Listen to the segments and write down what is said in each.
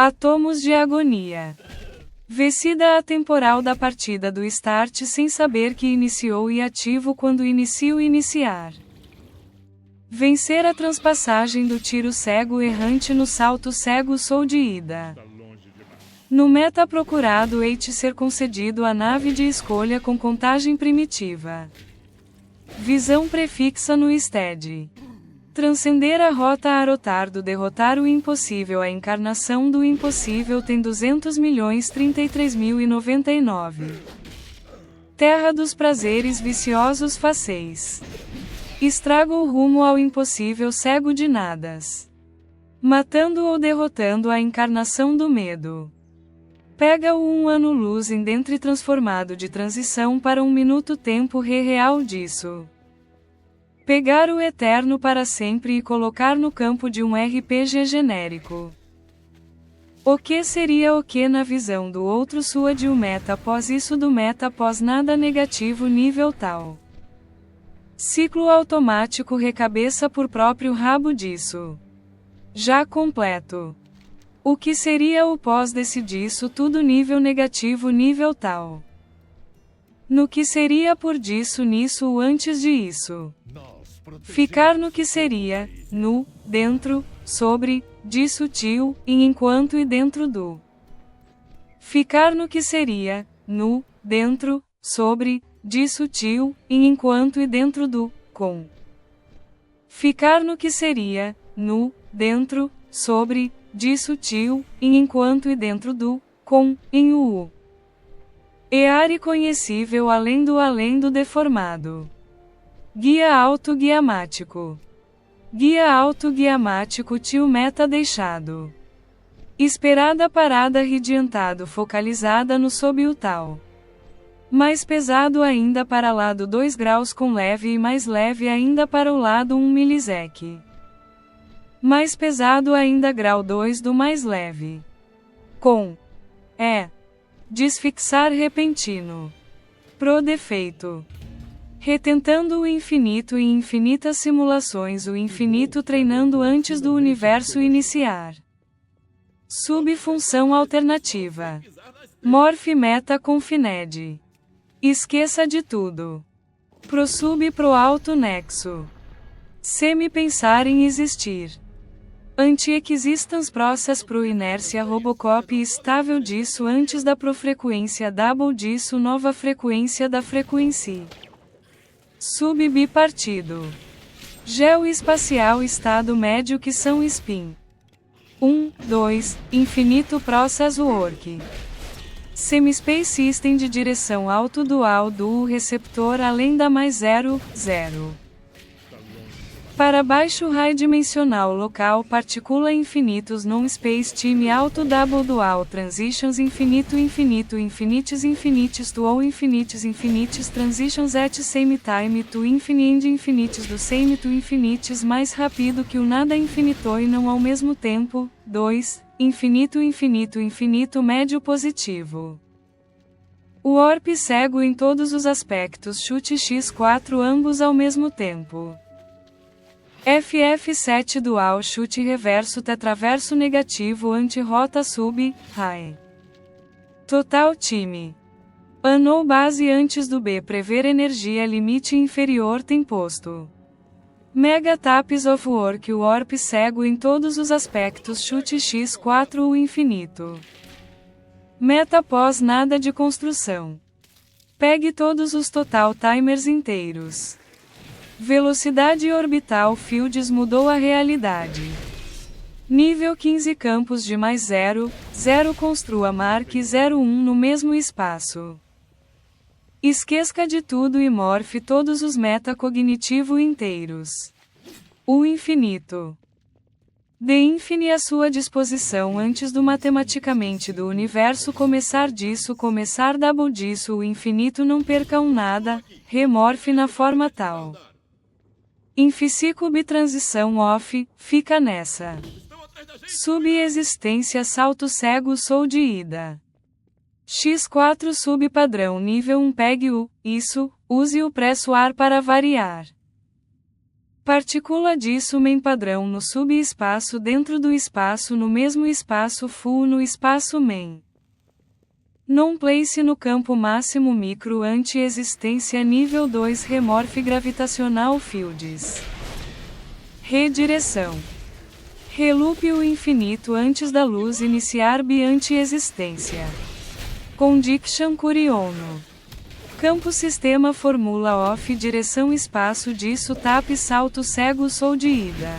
Átomos de agonia. Vencida a temporal da partida do start sem saber que iniciou e ativo quando inicio iniciar. Vencer a transpassagem do tiro cego errante no salto cego sou de ida. No meta procurado hei de ser concedido a nave de escolha com contagem primitiva. Visão prefixa no stead. Transcender a rota arotardo derrotar o impossível. A encarnação do impossível tem 200.033.099. Terra dos prazeres viciosos faceis. Estrago o rumo ao impossível cego de nadas. Matando ou derrotando a encarnação do medo. Pega-o um ano-luz em dentre transformado de transição para um minuto tempo real disso. Pegar o eterno para sempre e colocar no campo de um RPG genérico. O que seria o que na visão do outro sua de um meta após isso do meta após nada negativo nível tal. Ciclo automático recabeça por próprio rabo disso. Já completo. O que seria o pós desse disso tudo nível negativo nível tal. No que seria por disso nisso o antes de isso. Ficar no que seria, no, dentro, sobre, disso tio, e enquanto e dentro do. Ficar no que seria, no, dentro, sobre, disso tio, e enquanto e dentro do, com. Ficar no que seria, no, dentro, sobre, disso tio, e enquanto e dentro do, com, em o. Ear conhecível além do deformado. Guia autoguiamático. Guia autoguiamático tio meta deixado. Esperada parada ridiantado focalizada no sob o tal. Mais pesado ainda para lado 2 graus com leve e mais leve ainda para o lado 1 milisec. Mais pesado ainda grau 2 do mais leve. Com. Desfixar repentino. Pro defeito. Retentando o infinito e infinitas simulações o infinito treinando antes do universo iniciar. Subfunção alternativa. Morph meta com Fined. Esqueça de tudo. Prosub pro alto nexo. Semi-pensar em existir. Anti-existence process pro inércia Robocop estável disso antes da profrequência double disso nova frequência da frequência. Subbipartido. Geoespacial estado médio que são spin. 1, 2, infinito process work. Semispace system de direção alto dual do receptor além da mais 0, 0. Para baixo high dimensional local partícula infinitos non-space time alto double dual transitions infinito infinito infinites infinites to all infinites infinites transitions at same time to infinite infinites do same to infinites mais rápido que o nada infinito e não ao mesmo tempo. 2. Infinito infinito infinito médio positivo. O warp cego em todos os aspectos chute x4 ambos ao mesmo tempo. FF7 dual chute reverso tetraverso negativo anti-rota sub, high. Total time. Anou base antes do B prever energia limite inferior tem posto. Mega taps of work warp cego em todos os aspectos chute x4 o infinito. Meta pós nada de construção. Pegue todos os total timers inteiros. Velocidade orbital fields mudou a realidade. Nível 15 campos de mais 0, 0 construa Mark 01 no mesmo espaço. Esqueça de tudo e morfe todos os metacognitivo inteiros. O infinito. The infini à sua disposição antes do matematicamente do universo começar disso começar double disso o infinito não perca um nada, remorfe na forma tal. Infisico bitransição off, fica nessa. Subexistência salto cego sou de ida. X4 subpadrão nível 1 pegue o, isso, use o pressoar para variar. Partícula disso main padrão no subespaço dentro do espaço no mesmo espaço full no espaço main. Non place no campo máximo micro anti-existência nível 2 remorph gravitacional fields. Redireção. Reloop o infinito antes da luz iniciar bi anti-existência. Condiction curiono. Campo sistema formula off direção espaço disso tap salto cego sou de ida.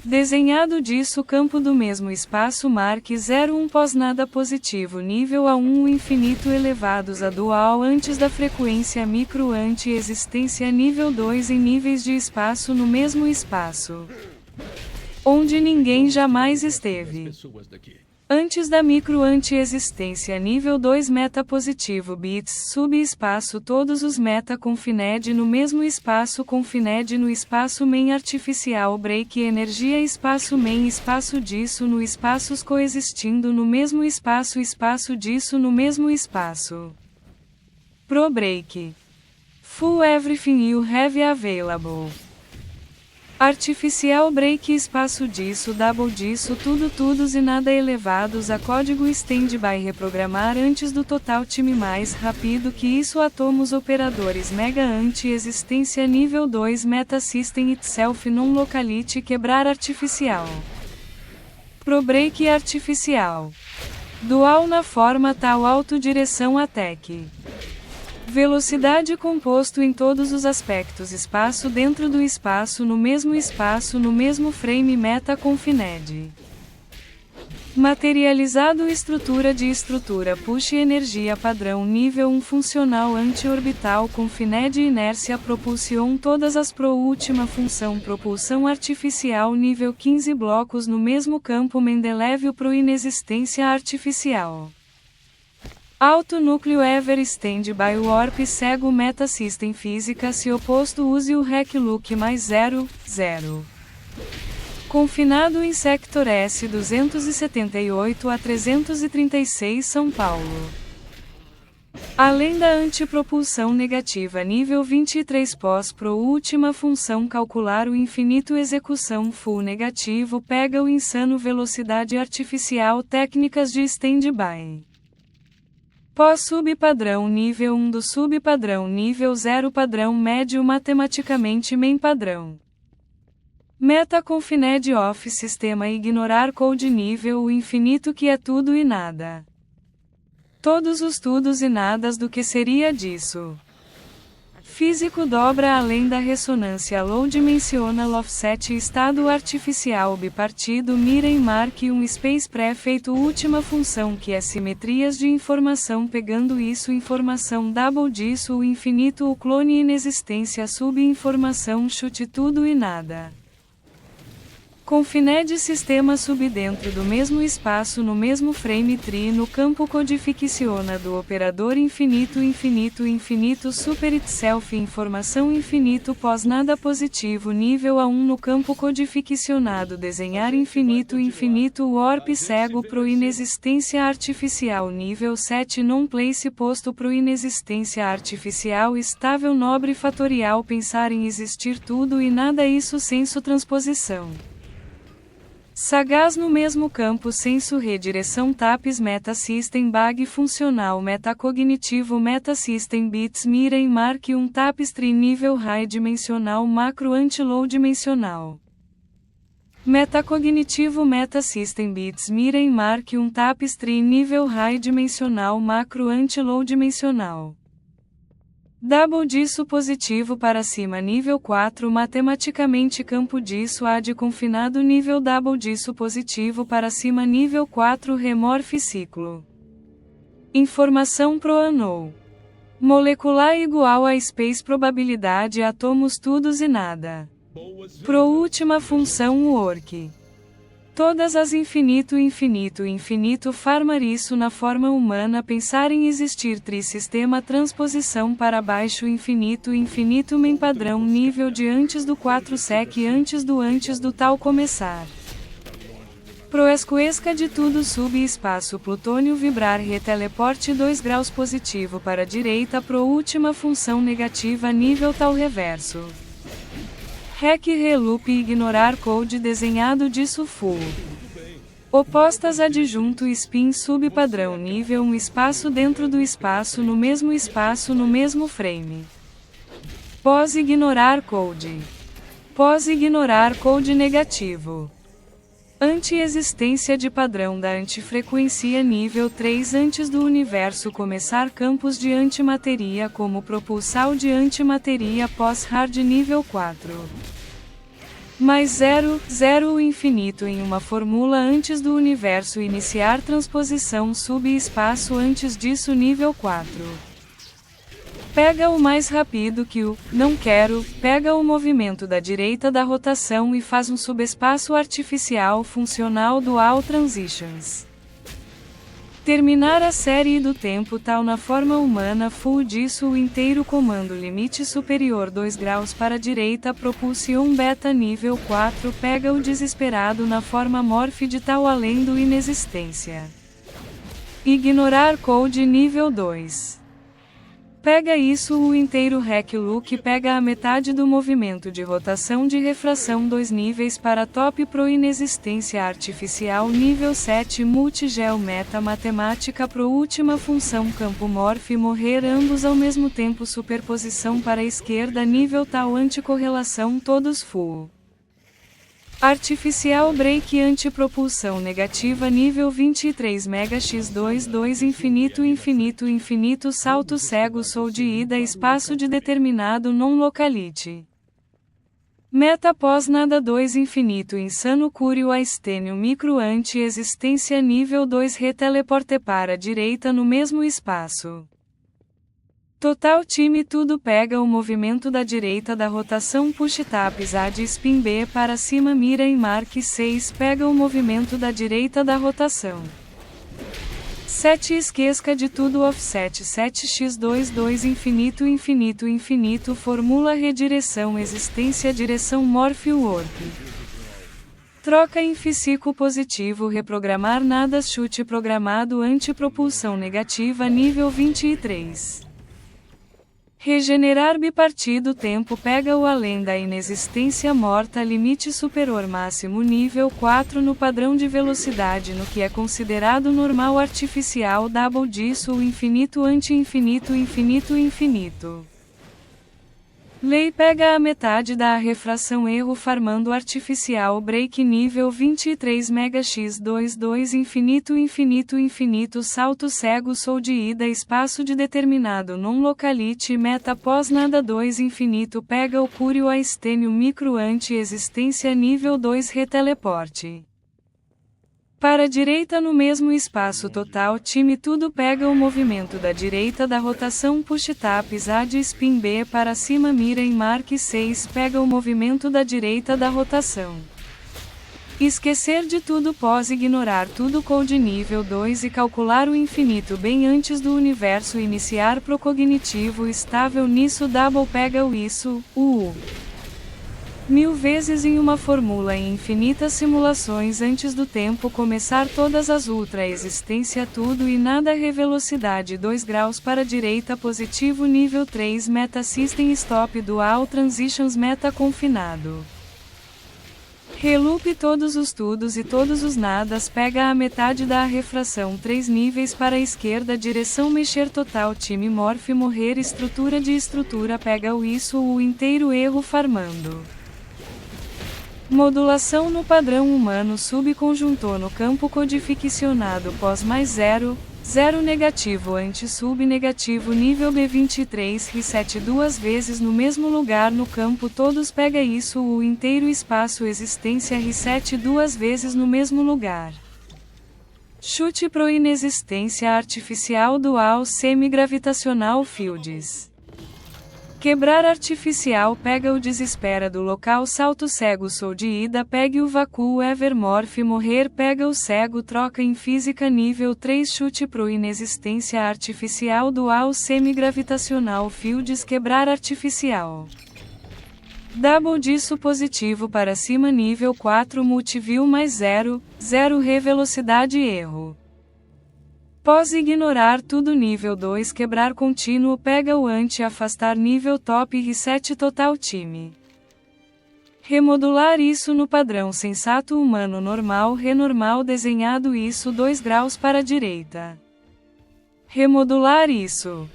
Desenhado disso campo do mesmo espaço mark 01 pós nada positivo nível A1 o infinito elevados a dual antes da frequência micro anti-existência nível 2 em níveis de espaço no mesmo espaço. Onde ninguém jamais esteve. Antes da micro anti-existência nível 2 meta positivo bits subespaço todos os meta confined no mesmo espaço confined no espaço main artificial break energia espaço main espaço disso no espaços coexistindo no mesmo espaço espaço disso no mesmo espaço. Pro break. Full everything you have available. Artificial break espaço disso double disso tudo todos e nada elevados a código standby reprogramar antes do total time mais rápido que isso átomos operadores mega anti-existência nível 2 meta system itself non locality quebrar artificial. Pro break artificial. Dual na forma tal autodireção attack. Velocidade composto em todos os aspectos espaço dentro do espaço no mesmo frame meta confined. Materializado estrutura de estrutura push energia padrão nível 1 funcional anti-orbital confined inércia propulsion todas as pro última função propulsão artificial nível 15 blocos no mesmo campo Mendeleev pro inexistência artificial. Alto núcleo ever standby warp cego meta system física se oposto use o rec look mais 0, 0. Confinado em sector S 278 a 336 São Paulo. Além da antipropulsão negativa nível 23 pós pro última função calcular o infinito execução full negativo pega o insano velocidade artificial técnicas de standby. Pós-subpadrão nível 1 do subpadrão nível 0 padrão médio matematicamente main padrão. Meta confined off sistema ignorar code nível o infinito que é tudo e nada. Todos os tudos e nadas do que seria disso. Físico dobra além da ressonância low dimensional offset estado artificial bipartido mira em mark um space pré-feito última função que é simetrias de informação pegando isso informação double disso o infinito o clone inexistência subinformação chute tudo e nada. Confined sistema subdentro do mesmo espaço no mesmo frame tree no campo codificiciona do operador infinito infinito infinito super itself informação infinito pós nada positivo nível A1 no campo codificacionado desenhar infinito infinito warp cego pro inexistência artificial nível 7 non place posto pro inexistência artificial estável nobre fatorial pensar em existir tudo e nada isso senso transposição. Sagaz no mesmo campo senso redireção taps metasystem bag funcional metacognitivo metasystem bits mira em mark 1 tapestry nível high dimensional macro anti-low dimensional. Metacognitivo metasystem bits mira em mark 1 tapestry nível high dimensional macro anti-low dimensional. Double disso positivo para cima nível 4 matematicamente campo disso ad confinado nível double disso positivo para cima nível 4 remorph ciclo. Informação pro unknown. Molecular igual a space probabilidade átomos tudos e nada. Pro última função work. Todas as infinito infinito infinito farmar isso na forma humana pensar em existir trisistema transposição para baixo infinito infinito main padrão nível de antes do 4 sec antes do tal começar. Proescuesca de tudo subespaço plutônio vibrar reteleporte 2 graus positivo para direita pro última função negativa nível tal reverso. Rec Reloop e ignorar code desenhado disso full. Opostas adjunto spin subpadrão nível 1 espaço dentro do espaço no mesmo frame. Pós ignorar code. Pós ignorar code negativo. Anti-existência de padrão da antifrequência nível 3 antes do universo começar campos de antimateria como propulsal de antimateria pós-hard nível 4. Mais 0, 0 o infinito em uma fórmula antes do universo iniciar transposição subespaço antes disso nível 4. Pega o mais rápido que o não quero, pega o movimento da direita da rotação e faz um subespaço artificial funcional dual transitions. Terminar a série do tempo tal na forma humana full disso o inteiro comando limite superior 2 graus para direita propulsion beta nível 4 pega o desesperado na forma morph de tal além do inexistência. Ignorar code nível 2. Pega isso o inteiro rec look pega a metade do movimento de rotação de refração 2 níveis para top pro inexistência artificial nível 7 multigel meta matemática pro última função campo morph morrer ambos ao mesmo tempo superposição para a esquerda nível tal anticorrelação todos full. Artificial break antipropulsão negativa nível 23 MX22 infinito salto cego sou de ida espaço de determinado non locality. Meta pós nada 2 infinito insano curio astênio micro anti-existência nível 2 reteleporte para direita no mesmo espaço. Total time tudo pega o movimento da direita da rotação push taps ad spin B para cima mira em mark 6 pega o movimento da direita da rotação. 7 esquesca de tudo offset 7x22 infinito formula redireção existência direção morph warp. Troca em físico positivo reprogramar nada chute programado antipropulsão negativa nível 23. Regenerar bipartido tempo pega o além da inexistência morta limite superior máximo nível 4 no padrão de velocidade no que é considerado normal artificial double disso o infinito anti-infinito infinito. Lei pega a metade da refração erro farmando artificial break nível 23 MX22 infinito salto cego sou de ida espaço de determinado non locality meta pós nada 2 infinito pega o curio astênio micro anti-existência nível 2 reteleporte. Para a direita no mesmo espaço total time tudo pega o movimento da direita da rotação push taps ad spin B para cima mira em mark 6 pega o movimento da direita da rotação. Esquecer de tudo pós ignorar tudo code nível 2 e calcular o infinito bem antes do universo iniciar pro cognitivo estável nisso double pega o isso, o 1000 vezes em uma fórmula em infinitas simulações antes do tempo começar todas as ultra existência tudo e nada revelocidade 2 graus para direita positivo nível 3 meta system stop dual transitions meta confinado. Reloop todos os tudos e todos os nadas pega a metade da refração 3 níveis para a esquerda direção mexer total time morph morrer estrutura de estrutura pega o isso o inteiro erro farmando. Modulação no padrão humano subconjuntor no campo codificacionado pós mais 0, 0 negativo anti-sub negativo nível B23 reset 2 vezes no mesmo lugar no campo todos pega isso o inteiro espaço existência reset 2 vezes no mesmo lugar. Chute pro inexistência artificial dual semigravitacional fields. Quebrar artificial pega o desespera do local salto cego sou de ida pegue o vácuo evermorph morrer pega o cego troca em física nível 3 chute pro inexistência artificial dual semigravitacional fields quebrar artificial. Double disso positivo para cima nível 4 multiview mais 0, 0 revelocidade erro. Pós ignorar tudo nível 2 quebrar contínuo pega o anti afastar nível top reset total time. Remodular isso no padrão sensato humano normal renormal desenhado isso 2 graus para a direita. Remodular isso.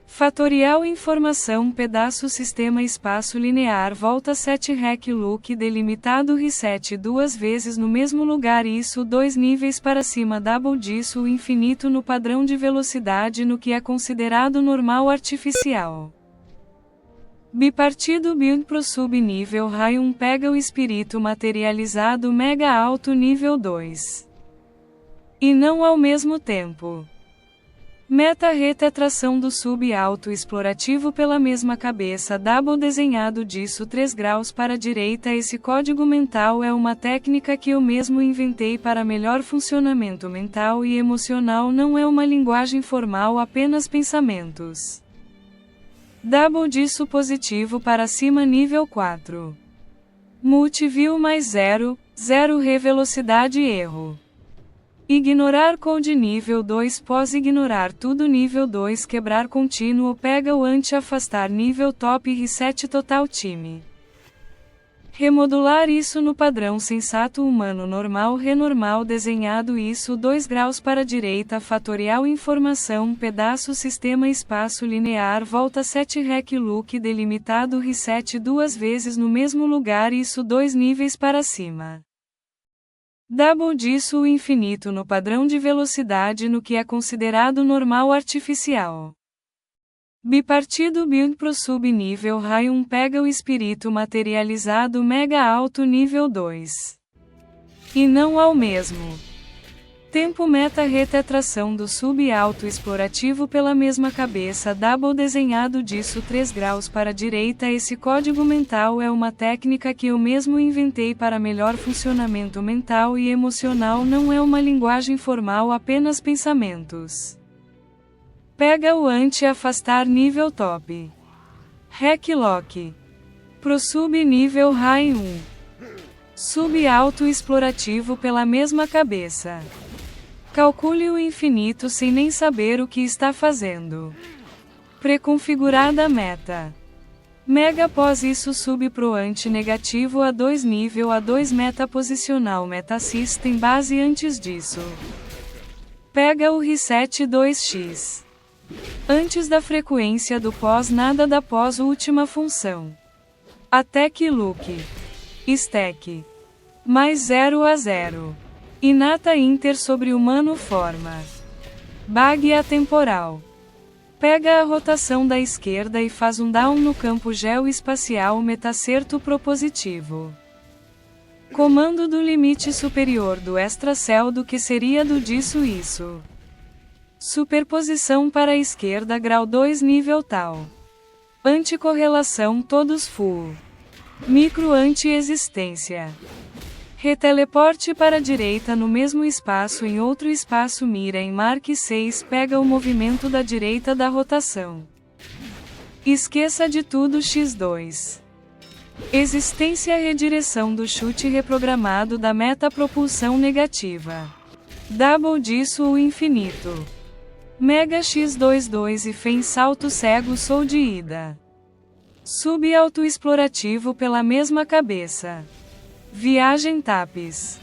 Fatorial informação pedaço sistema espaço linear volta 7 rec look delimitado reset 2 vezes no mesmo lugar isso 2 níveis para cima double disso o infinito no padrão de velocidade no que é considerado normal artificial. Bipartido build pro subnível raio 1 pega o espírito materializado mega alto nível 2. E não ao mesmo tempo. Meta retetração do sub-alto explorativo pela mesma cabeça double desenhado disso 3 graus para a direita esse código mental é uma técnica que eu mesmo inventei para melhor funcionamento mental e emocional não é uma linguagem formal apenas pensamentos. Double disso positivo para cima nível 4. Multiview mais 0, 0 revelocidade erro. Ignorar code nível 2 pós ignorar tudo nível 2 quebrar contínuo pega o anti afastar nível top reset total time. Remodular isso no padrão sensato humano normal renormal desenhado isso 2 graus para a direita fatorial informação pedaço sistema espaço linear volta 7 rec look delimitado reset 2 vezes no mesmo lugar isso 2 níveis para cima. Double disso o infinito no padrão de velocidade no que é considerado normal artificial. Bipartido build pro subnível raio 1 pega o espírito materializado mega alto nível 2. E não ao mesmo tempo meta retetração do sub-alto explorativo pela mesma cabeça double desenhado disso 3 graus para a direita esse código mental é uma técnica que eu mesmo inventei para melhor funcionamento mental e emocional não é uma linguagem formal apenas pensamentos. Pega o anti afastar nível top. Rec lock. Pro subnível high 1. Sub-alto explorativo pela mesma cabeça. Calcule o infinito sem nem saber o que está fazendo. Preconfigurada meta. Mega após isso sub pro anti negativo a 2 nível a 2 meta posicional meta system base antes disso. Pega o reset 2x. Antes da frequência do pós nada da pós última função. Attack look. Stack. Mais 0 a 0. Inata inter sobre humano forma. Bag atemporal. Pega a rotação da esquerda e faz um down no campo geoespacial metacerto propositivo. Comando do limite superior do extracel do que seria do disso isso. Superposição para a esquerda grau 2 nível tal. Anticorrelação todos full. Micro anti-existência. Reteleporte para a direita no mesmo espaço em outro espaço mira em Mark 6 pega o movimento da direita da rotação. Esqueça de tudo x2. Existência redireção do chute reprogramado da meta propulsão negativa. Double disso o infinito. Mega x22 e fem salto cego sou de ida. Sub-alto explorativo pela mesma cabeça. Viagem TAPS.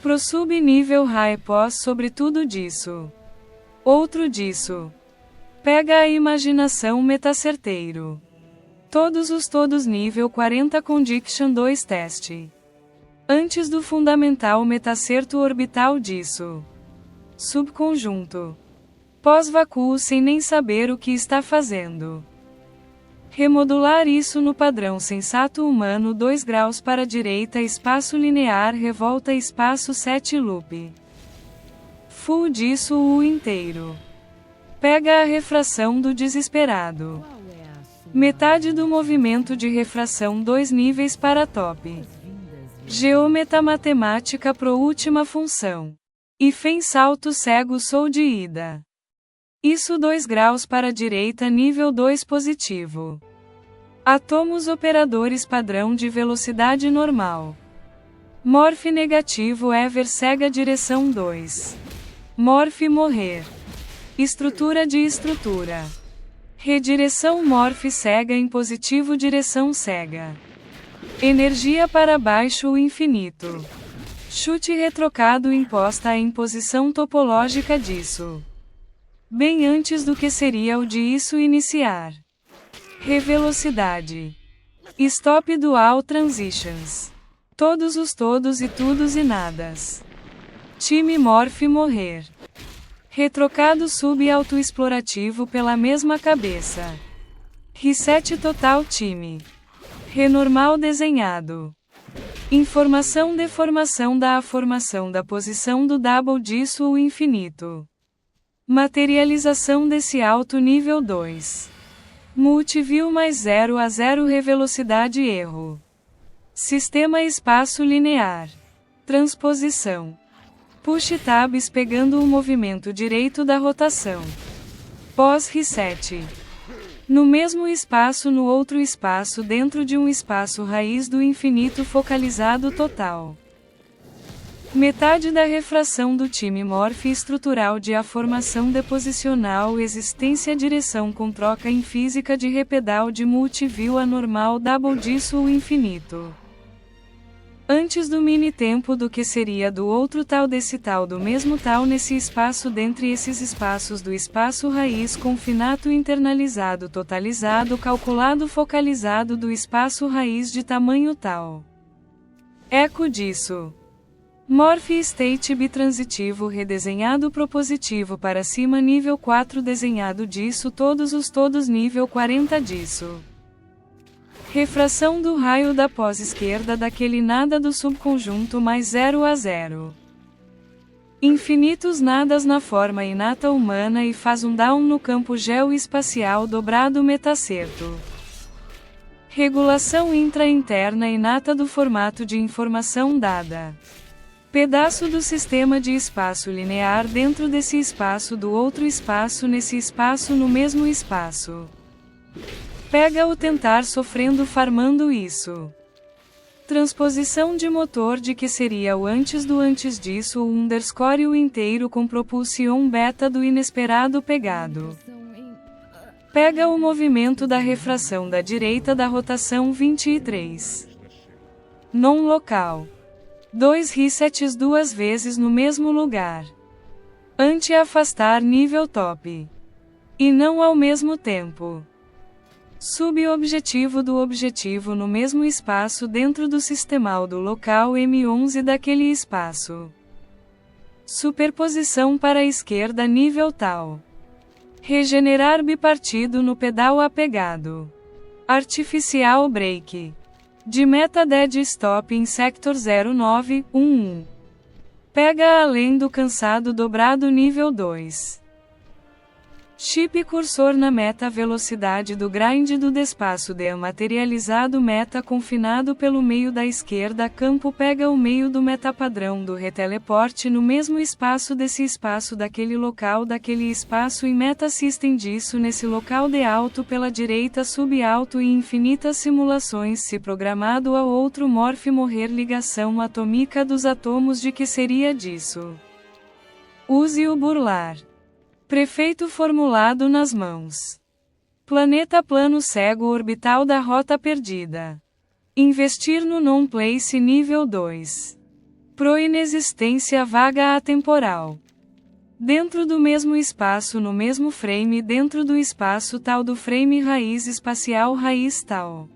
Pro subnível high pós sobre tudo disso. Outro disso. Pega a imaginação metacerteiro. Todos os todos nível 40 condiction 2 teste. Antes do fundamental metacerto orbital disso. Subconjunto. Pós-vácuo sem nem saber o que está fazendo. Remodular isso no padrão sensato humano 2 graus para a direita espaço linear revolta espaço 7 loop. Full disso o inteiro. Pega a refração do desesperado. Metade do movimento de refração 2 níveis para top. Geometa matemática pro última função. E fem salto cego sou de ida. Isso 2 graus para a direita nível 2 positivo. Átomos operadores padrão de velocidade normal. Morph negativo ever cega direção 2. Morph morrer. Estrutura de estrutura. Redireção morph cega em positivo direção cega. Energia para baixo o infinito. Chute retrocado imposta a imposição topológica disso. Bem antes do que seria o de isso iniciar. Revelocidade. Stop dual transitions. Todos os todos e tudos e nadas. Time morph morrer. Retrocado sub-autoexplorativo pela mesma cabeça. Reset total time. Renormal desenhado. Informação deformação da formação da posição do double disso o infinito. Materialização desse alto nível 2. Multiview mais 0 a 0 revelocidade erro. Sistema espaço linear. Transposição. Push tabs pegando o movimento direito da rotação. Pós-reset. No mesmo espaço no outro espaço dentro de um espaço raiz do infinito focalizado total. Metade da refração do time morph estrutural de a formação deposicional existência direção com troca em física de repedal de multiview anormal double disso o infinito. Antes do mini tempo do que seria do outro tal desse tal do mesmo tal nesse espaço dentre esses espaços do espaço raiz confinato internalizado totalizado calculado focalizado do espaço raiz de tamanho tal. Eco disso. Morph state bitransitivo redesenhado propositivo para cima nível 4 desenhado disso todos os todos nível 40 disso. Refração do raio da pós-esquerda daquele nada do subconjunto mais 0 a 0. Infinitos nadas na forma inata humana e faz um down no campo geoespacial dobrado metacerto. Regulação intra-interna inata do formato de informação dada. Pedaço do sistema de espaço linear dentro desse espaço do outro espaço nesse espaço no mesmo espaço. Pega o tentar sofrendo farmando isso. Transposição de motor de que seria o antes do antes disso o underscore o inteiro com propulsão beta do inesperado pegado. Pega o movimento da refração da direita da rotação 23. Non local. 2 resets 2 vezes no mesmo lugar. Anti-afastar nível top. E não ao mesmo tempo. Subobjetivo do objetivo no mesmo espaço dentro do sistemal do local M11 daquele espaço. Superposição para a esquerda nível tal. Regenerar bipartido no pedal apegado. Artificial break. De meta dead stop em sector 0911. Pega além do cansado dobrado nível 2. Chip cursor na meta velocidade do grind do despaço de materializado meta confinado pelo meio da esquerda campo pega o meio do metapadrão do reteleporte no mesmo espaço desse espaço daquele local daquele espaço e meta system disso nesse local de alto pela direita subalto e infinitas simulações se programado ao outro morph morrer ligação atômica dos átomos de que seria disso. Use o burlar. Prefeito formulado nas mãos. Planeta plano cego orbital da rota perdida. Investir no non-place nível 2. Pro inexistência vaga atemporal. Dentro do mesmo espaço no mesmo frame dentro do espaço tal do frame raiz espacial raiz tal.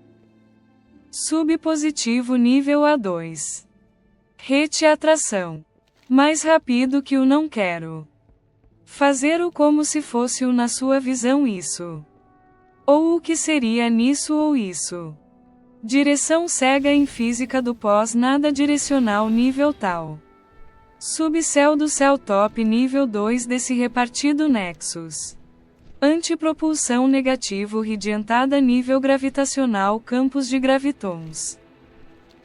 Subpositivo nível A2. Rete atração. Mais rápido que o não quero. Fazer-o como se fosse o na sua visão isso. Ou o que seria nisso ou isso. Direção cega em física do pós-nada direcional nível tal. Subcéu do céu top nível 2 desse repartido nexus. Antipropulsão negativo radiantada nível gravitacional campos de gravitons.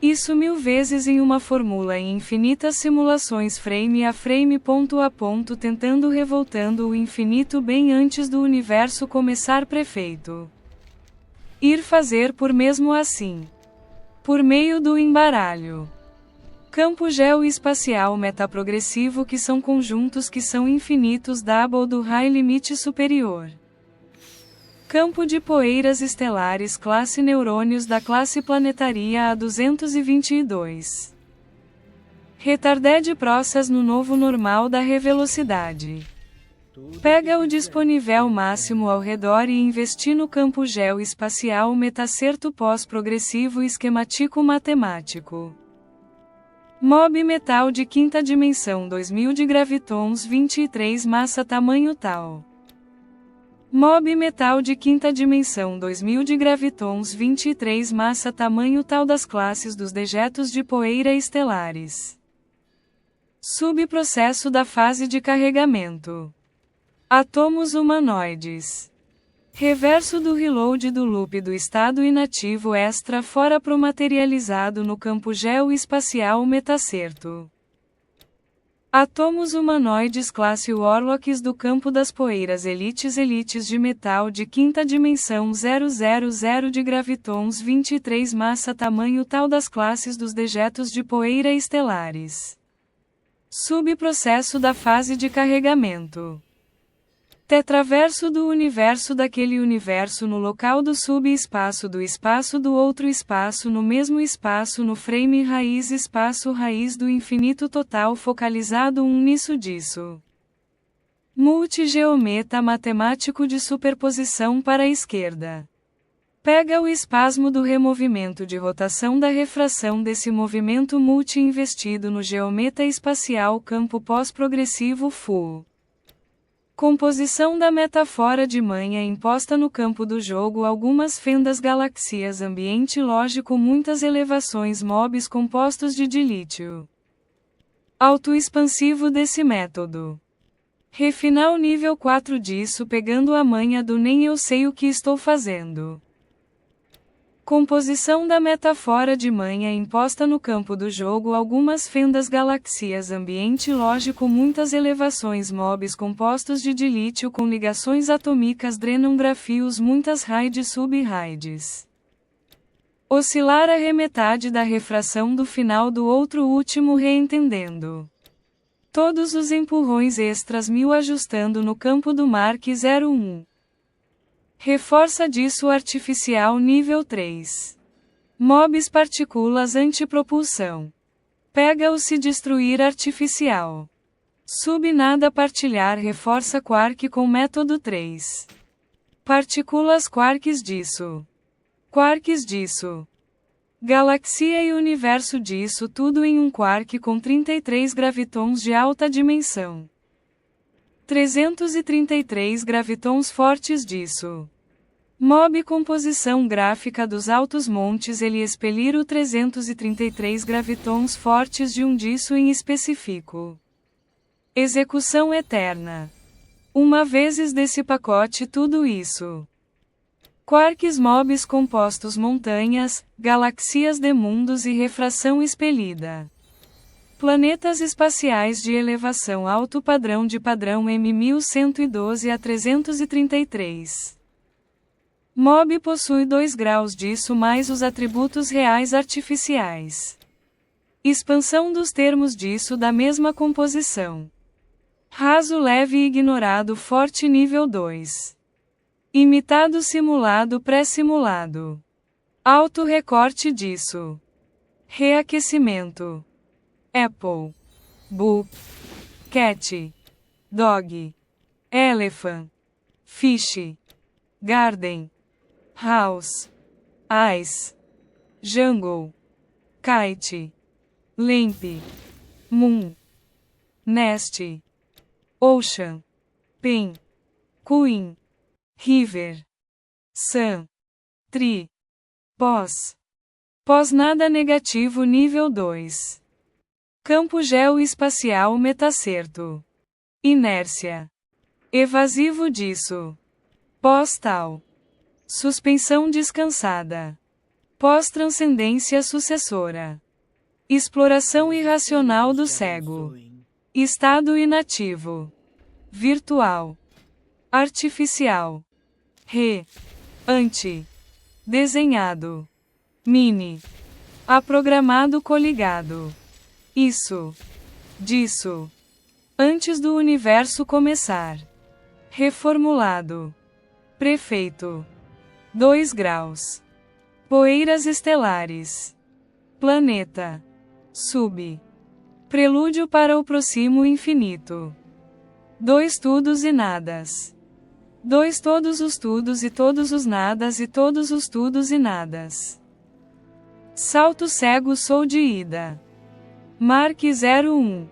Isso 1000 vezes em uma fórmula em infinitas simulações frame a frame ponto a ponto tentando revoltando o infinito bem antes do universo começar prefeito. Ir fazer por mesmo assim. Por meio do embaralho. Campo geoespacial metaprogressivo que são conjuntos que são infinitos double do high limite superior. Campo de poeiras estelares classe neurônios da classe planetaria A222. Retarded process no novo normal da revelocidade. Pega o disponível máximo ao redor e investi no campo geoespacial metacerto pós-progressivo esquemático matemático. Mob metal de quinta dimensão 2000 de gravitons 23 massa tamanho tal. Mob metal de quinta dimensão 2000 de gravitons 23 massa tamanho tal das classes dos dejetos de poeira estelares. Subprocesso da fase de carregamento. Átomos humanoides. Reverso do reload do loop do estado inativo extra fora pro materializado no campo geoespacial metacerto. Átomos humanoides classe Warlocks do campo das poeiras elites de metal de quinta dimensão 000 de gravitons 23 massa tamanho tal das classes dos dejetos de poeira estelares. Subprocesso da fase de carregamento. Tetraverso do universo daquele universo no local do subespaço do outro espaço no mesmo espaço no frame raiz espaço raiz do infinito total focalizado nisso disso. Multigeometa matemático de superposição para a esquerda. Pega o espasmo do removimento de rotação da refração desse movimento multi-investido no geometa espacial campo pós-progressivo full. Composição da metafora de manha imposta no campo do jogo algumas fendas galaxias ambiente lógico muitas elevações mobs compostos de dilítio. Autoexpansivo desse método. Refinar o nível 4 disso pegando a manha do nem eu sei o que estou fazendo. Composição da metafora de manha imposta no campo do jogo algumas fendas galaxias ambiente lógico muitas elevações mobs compostos de dilítio com ligações atômicas drenam grafios muitas raids sub-raids. Oscilar a remetade da refração do final do outro último reentendendo. Todos os empurrões extras 1000 ajustando no campo do Mark 01. Reforça disso artificial nível 3. Mobs partículas antipropulsão. Pega o se destruir artificial. Subnada partilhar reforça quark com método 3. Partículas quarks disso. Quarks disso. Galaxia e universo disso tudo em um quark com 33 gravitons de alta dimensão. 333 gravitons fortes disso. Mob composição gráfica dos altos montes ele expelir o 333 gravitons fortes de um disso em específico. Execução eterna. Uma vezes desse pacote tudo isso. Quarks mobs compostos montanhas, galaxias de mundos e refração expelida. Planetas espaciais de elevação alto padrão de padrão M1112 a 333. Mob possui 2 graus disso mais os atributos reais artificiais. Expansão dos termos disso da mesma composição. Raso leve ignorado forte nível 2. Imitado simulado pré-simulado. Alto recorte disso. Reaquecimento. Apple. Book. Cat. Dog. Elephant. Fish. Garden. House. Ice. Jungle. Kite. Lamp. Moon. Nest. Ocean. Pen. Queen. River. Sun. Tree. Pós. Pós nada negativo nível 2. Campo geoespacial metacerto. Inércia. Evasivo disso. Pós-tal. Suspensão descansada. Pós-transcendência sucessora. Exploração irracional do cego. Estado inativo. Virtual. Artificial. Anti. Desenhado. Mini. Aprogramado coligado. Isso. Disso. Antes do universo começar. Reformulado. Prefeito. 2 graus. Poeiras estelares. Planeta. Sub. Prelúdio para o próximo infinito. 2 tudos e nadas. 2 todos os tudos e todos os nadas e todos os tudos e nadas. Salto cego sou de ida. Marque 01.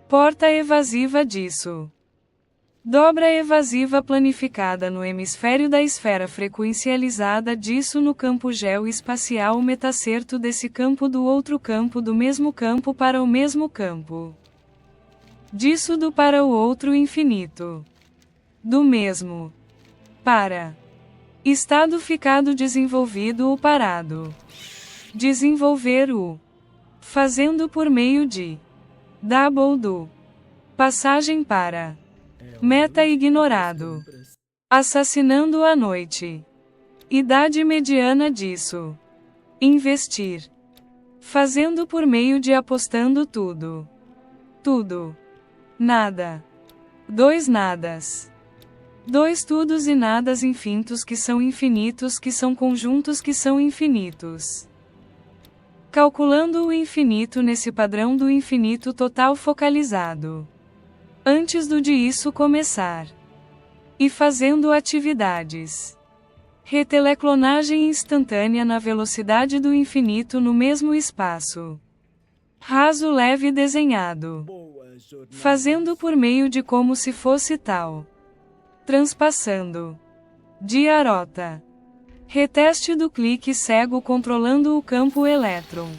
Porta evasiva disso. Dobra evasiva planificada no hemisfério da esfera frequencializada disso no campo geoespacial metacerto desse campo do outro campo do mesmo campo para o mesmo campo. Disso do para o outro infinito. Do mesmo. Para. Estado ficado desenvolvido ou parado. Desenvolver o. Fazendo por meio de. Double do. Passagem para. Meta ignorado. Assassinando a noite. Idade mediana disso. Investir. Fazendo por meio de apostando tudo. Tudo. Nada. 2 nadas. 2 tudos e nadas infinitos que são conjuntos que são infinitos. Calculando o infinito nesse padrão do infinito total focalizado. Antes do de isso começar. E fazendo atividades. Reteleclonagem instantânea na velocidade do infinito no mesmo espaço. Raso leve desenhado. Fazendo por meio de como se fosse tal. Transpassando. Diarota. Reteste do clique cego controlando o campo elétron.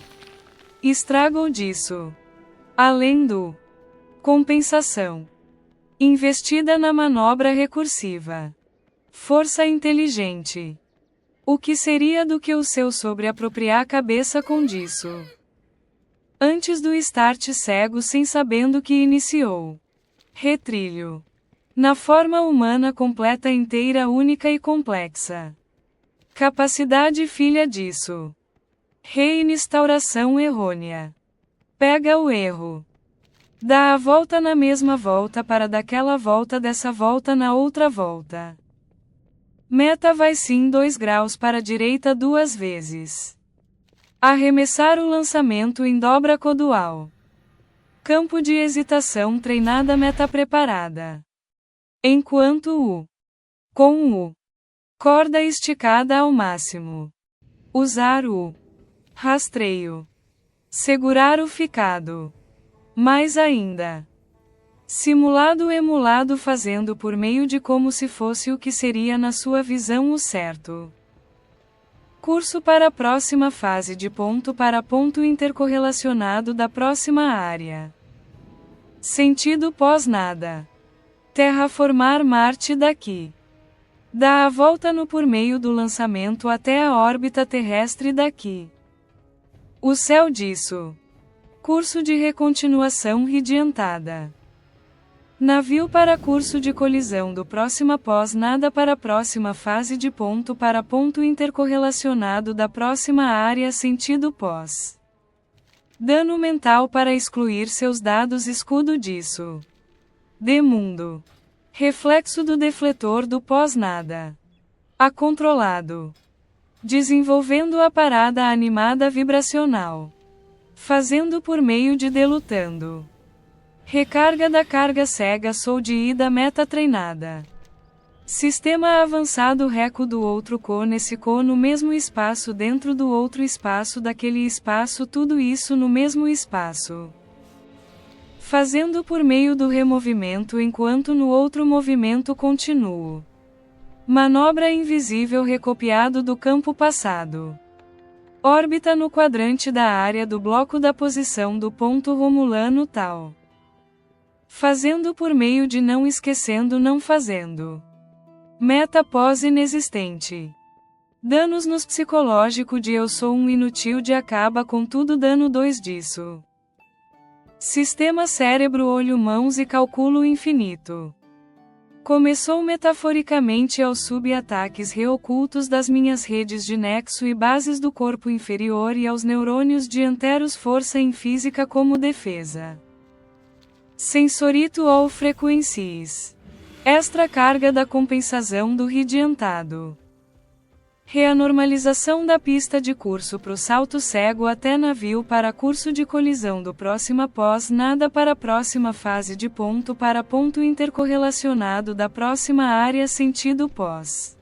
Estrago disso. Além do. Compensação. Investida na manobra recursiva. Força inteligente. O que seria do que o seu sobre apropriar cabeça com disso? Antes do start cego sem sabendo que iniciou. Retrilho. Na forma humana completa inteira única e complexa. Capacidade filha disso. Reinstauração errônea. Pega o erro. Dá a volta na mesma volta para daquela volta dessa volta na outra volta. Meta vai sim 2 graus para a direita 2 vezes. Arremessar o lançamento em dobra codual. Campo de hesitação treinada meta preparada. Enquanto o. Com o. Corda esticada ao máximo. Usar o. Rastreio. Segurar o ficado. Mais ainda. Simulado emulado fazendo por meio de como se fosse o que seria na sua visão o certo. Curso para a próxima fase de ponto para ponto intercorrelacionado da próxima área. Sentido pós-nada. Terraformar Marte daqui. Dá a volta no por meio do lançamento até a órbita terrestre daqui. O céu disso. Curso de recontinuação radiantada. Navio para curso de colisão do próxima pós-nada para a próxima fase de ponto para ponto intercorrelacionado da próxima área sentido pós. Dano mental para excluir seus dados escudo disso. Demundo. Reflexo do defletor do pós-nada. A controlado. Desenvolvendo a parada animada vibracional. Fazendo por meio de delutando. Recarga da carga cega sou de ida meta treinada. Sistema avançado reco do outro co nesse co no mesmo espaço dentro do outro espaço daquele espaço tudo isso no mesmo espaço. Fazendo por meio do removimento enquanto no outro movimento continuo. Manobra invisível recopiado do campo passado. Órbita no quadrante da área do bloco da posição do ponto romulano tal. Fazendo por meio de não esquecendo não fazendo. Meta pós inexistente. Danos nos psicológico de eu sou um inútil de acaba com tudo dano 2 disso. Sistema cérebro olho mãos e cálculo infinito. Começou metaforicamente aos sub-ataques reocultos das minhas redes de nexo e bases do corpo inferior e aos neurônios dianteiros força em física como defesa. Sensorito ou frequencies. Extra carga da compensação do radiantado. Reanormalização da pista de curso pro salto cego até navio para curso de colisão do próximo após nada para próxima fase de ponto para ponto intercorrelacionado da próxima área sentido pós.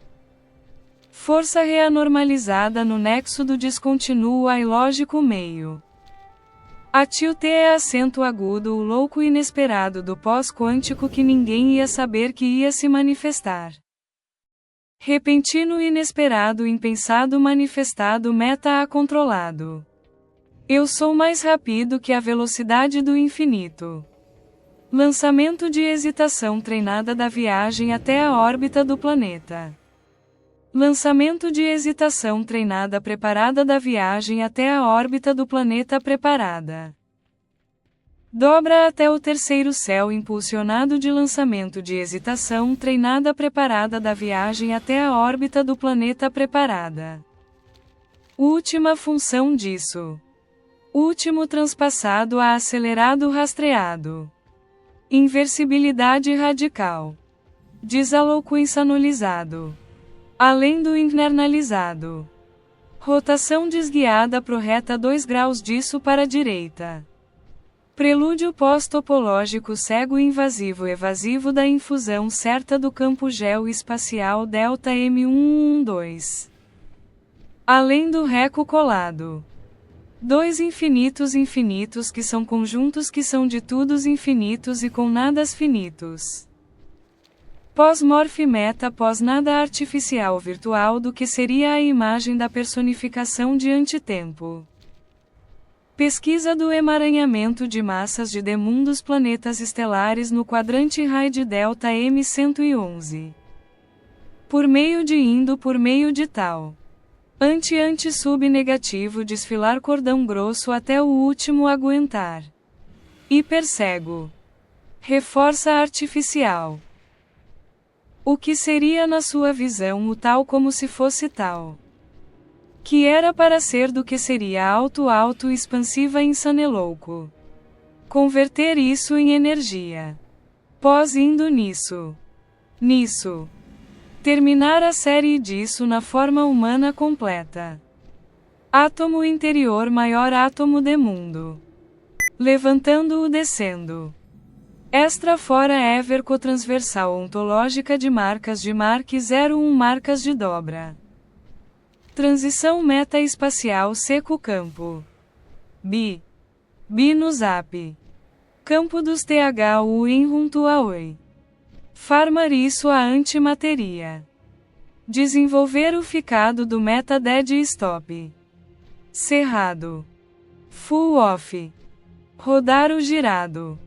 Força reanormalizada no nexo do descontínuo a ilógico meio. A tilt é acento agudo o louco inesperado do pós-quântico que ninguém ia saber que ia se manifestar. Repentino inesperado impensado manifestado meta a controlado. Eu sou mais rápido que a velocidade do infinito. Lançamento de hesitação treinada da viagem até a órbita do planeta. Lançamento de hesitação treinada preparada da viagem até a órbita do planeta preparada. Dobra até o terceiro céu impulsionado de lançamento de hesitação treinada preparada da viagem até a órbita do planeta preparada. Última função disso. Último transpassado a acelerado rastreado. Inversibilidade radical. Desalouco-insanolizado. Além do internalizado. Rotação desguiada pro reta 2 graus disso para a direita. Prelúdio pós-topológico cego invasivo evasivo da infusão certa do campo geo-espacial delta M1112. Além do reco colado. Dois infinitos infinitos que são conjuntos que são de tudos infinitos e com nadas finitos. Pós-morph meta pós-nada artificial virtual do que seria a imagem da personificação de antitempo. Pesquisa do emaranhamento de massas de demundos planetas estelares no quadrante RAI de delta M111. Por meio de tal. Anti-sub-negativo desfilar cordão grosso até o último aguentar. Hipercego. Reforça artificial. O que seria na sua visão o tal como se fosse tal? Que era para ser do que seria auto expansiva insanelouco. Converter isso em energia. Pós-indo nisso. Terminar a série disso na forma humana completa. Átomo interior maior átomo de mundo. Levantando-o descendo. Extra fora ever cotransversal ontológica de marcas de Mark 01 marcas de dobra. Transição meta-espacial seco campo. Bi no zap. Campo dos THU em Runtuaoi. Farmar isso a antimateria. Desenvolver o ficado do meta dead stop. Cerrado. Full off. Rodar o girado.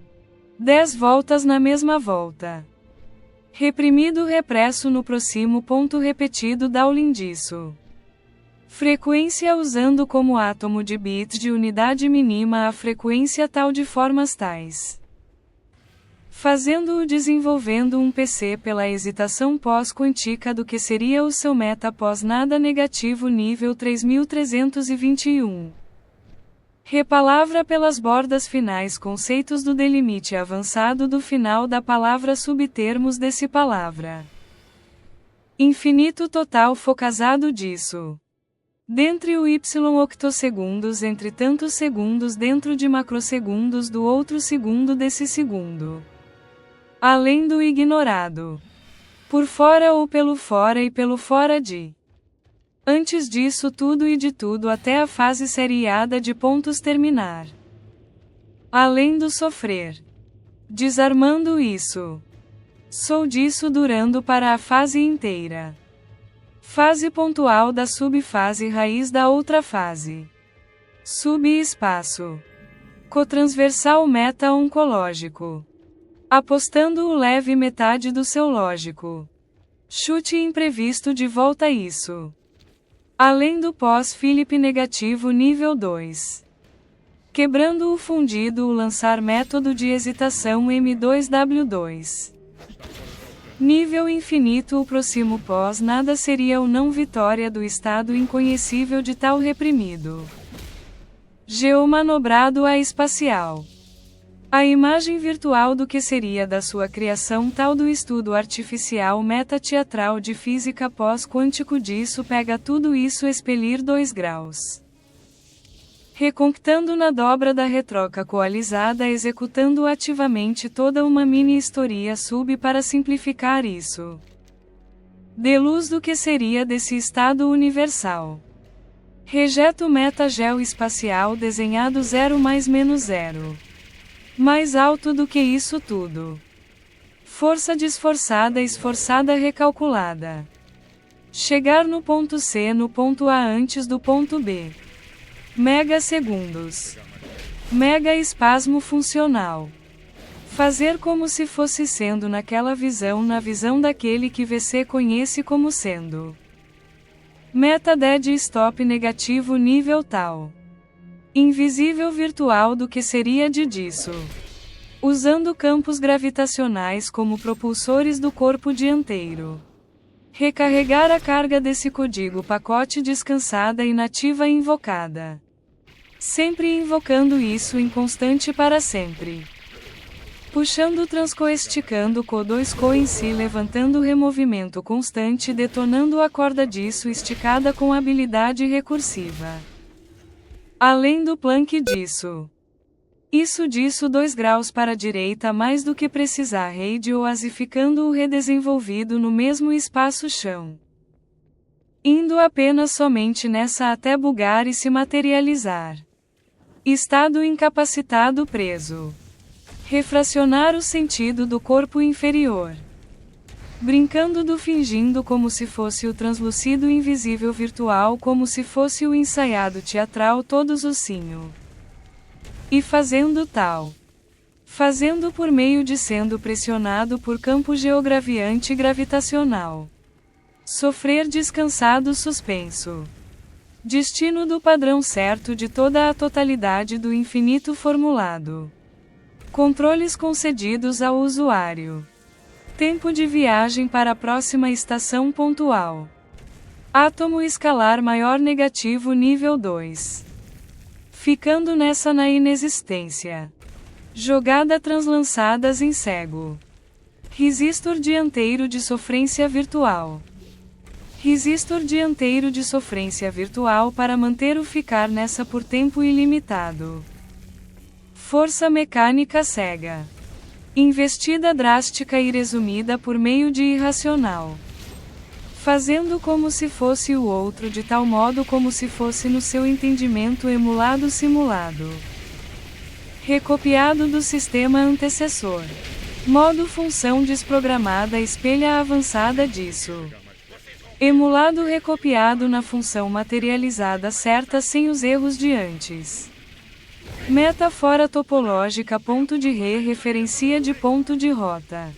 10 voltas na mesma volta. Reprimido represso no próximo ponto repetido Dowling disso. Frequência usando como átomo de bits de unidade mínima a frequência tal de formas tais. Fazendo-o desenvolvendo um PC pela hesitação pós-quântica do que seria o seu meta pós-nada negativo nível 3321. Repalavra pelas bordas finais conceitos do delimite avançado do final da palavra subtermos desse palavra. Infinito total focazado disso. Dentre o y octossegundos entre tantos segundos dentro de macrosegundos do outro segundo desse segundo. Além do ignorado. Por fora ou pelo fora e pelo fora de. Antes disso tudo e de tudo até a fase seriada de pontos terminar. Além do sofrer. Desarmando isso. Sou disso durando para a fase inteira. Fase pontual da subfase raiz da outra fase. Subespaço. Cotransversal meta-oncológico. Apostando o leve metade do seu lógico. Chute imprevisto de volta a isso. Além do pós-Philip negativo nível 2. Quebrando o fundido o lançar método de hesitação M2W2. Nível infinito o próximo pós nada seria o não vitória do estado inconhecível de tal reprimido. Geomanobrado a espacial. A imagem virtual do que seria da sua criação tal do estudo artificial metateatral de física pós-quântico disso pega tudo isso expelir 2 graus. Reconctando na dobra da retroca coalizada executando ativamente toda uma mini-história sub para simplificar isso. De luz do que seria desse estado universal. Rejeto meta geoespacial desenhado 0 mais menos 0. Mais alto do que isso tudo. Força desforçada esforçada recalculada. Chegar no ponto C no ponto A antes do ponto B. Mega segundos. Mega espasmo funcional. Fazer como se fosse sendo naquela visão na visão daquele que você conhece como sendo. Meta dead stop negativo nível tal. Invisível virtual do que seria disso. Usando campos gravitacionais como propulsores do corpo dianteiro. Recarregar a carga desse código pacote descansada e nativa invocada. Sempre invocando isso em constante para sempre. Puxando transcoesticando co2co em si levantando removimento constante detonando a corda disso esticada com habilidade recursiva. Além do Planck disso. Isso disso 2 graus para a direita mais do que precisar radioasificando o redesenvolvido no mesmo espaço-chão. Indo apenas somente nessa até bugar e se materializar. Estado incapacitado preso. Refracionar o sentido do corpo inferior. Brincando do fingindo como se fosse o translúcido invisível virtual como se fosse o ensaiado teatral todos o sinho. E fazendo tal. Fazendo por meio de sendo pressionado por campo geograviante gravitacional. Sofrer descansado suspenso. Destino do padrão certo de toda a totalidade do infinito formulado. Controles concedidos ao usuário. Tempo de viagem para a próxima estação pontual. Átomo escalar maior negativo nível 2. Ficando nessa na inexistência. Jogada translançadas em cego. Resistor dianteiro de sofrência virtual. Resistor dianteiro de sofrência virtual para manter o ficar nessa por tempo ilimitado. Força mecânica cega. Investida drástica e resumida por meio de irracional. Fazendo como se fosse o outro de tal modo como se fosse no seu entendimento emulado simulado. Recopiado do sistema antecessor. Modo função desprogramada espelha a avançada disso. Emulado recopiado na função materializada certa sem os erros de antes. Meta fora topológica ponto de referencia de ponto de rota.